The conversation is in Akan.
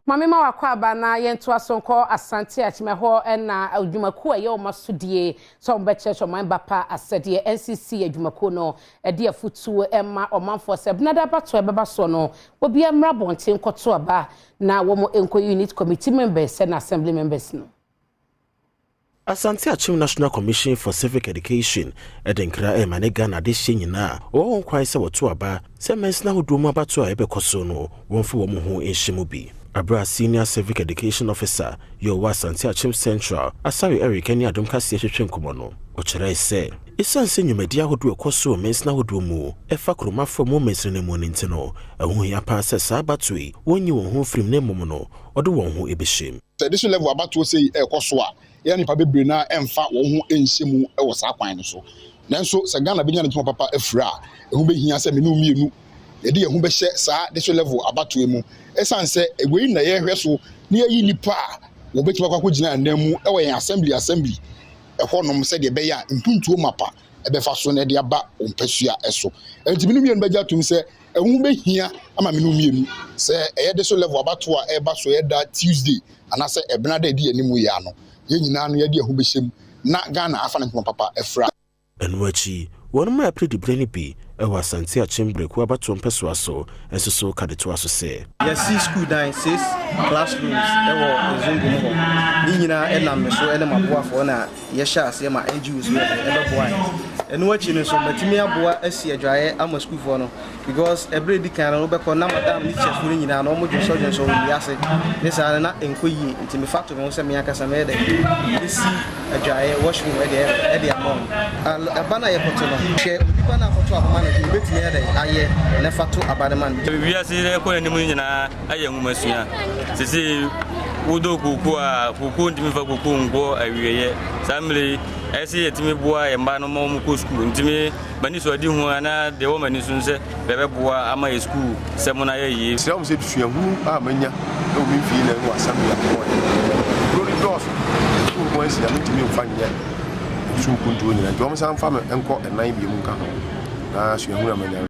Mame ma wakwa aba na yento asonko Asante Akyem na adwumaku aye o masudie so mbeche so man bapa asede NCCE adwumaku no ede afutu emma omanfo se benada bato ebeba so no obi emra bonten koto aba na wo enko unit committee members and assembly members no. Asante Akyem National Commission for Civic Education edenkra emanega na de nyina wo nkwan se woto aba se mens na hodomu abato ebekoso no wonfu wo ho enhyemu bi. Abra Senior Civic Education Officer yo Asante Akyem Central Asare Eric ni Adom Kasee hwehwe nkomo no o kire se isanse nyumedia hodo ekoso mens na hodomu efa kromafo mo mesre na mu nti no ehun ya pa se sabatoi wonyi won ho frim na mum no odo won ho ebehiem. This level abato say ekoso a ya nipa bebre na emfa won ho enhyemu e wo sa kwan no so nanso se Ghana benya ne papa afura ehun behia se me no mienu ye de ehun be hye sa this level abato mu esanse egwe na ye hwe so na yi nipa wo betima kwa kugina anamu e wo yan assembly ehonom se de be ya mpuntuo mapa ebefa so na de aba ompasua eso enti me no mienu beja tum se ehun behia ama me no mienu se eye de so level abato a eba so ye da Tuesday anase ebena da di animu ya no ye nyina no ye de ehun behiem na Ghana afa na papa efra enwachi wonma apredi breni bi ewa Asante Akyem breku abato mpeso aso enso kadeto aso se yes school dan 6 classrooms ewo ezungu mo ni nyina enam so ene maboafo na ye sha ase ma NGOs we ebeboa enwachi no so matimi aboa asi adwaye ama school for no because every kan no beko na madam ni chef ni nyina no mo dwoso wi ase ni sa na enkoyi ntimi factor mo se me akasa me de isi adwaye washroom e de amon abana ye poto no hwe bipa na poto abama na betimi e de aye na fato abademan wi ase ko ni mu nyina aye nwumasua sisi udo kuku ntimi fa kuku ngo awieye samle esi etimi boa emba no mo ko school ntimi bani so adi hu ana de wo mani so nse bebe boa ama e school se mo na ye yi se o se tusua hu amanya e o mi fi na no assembly akọ rori dos school boy si am ntimi fa nya su kuntu ni na jo mo san fa me enko enan bi mu ka no na sua hu amanya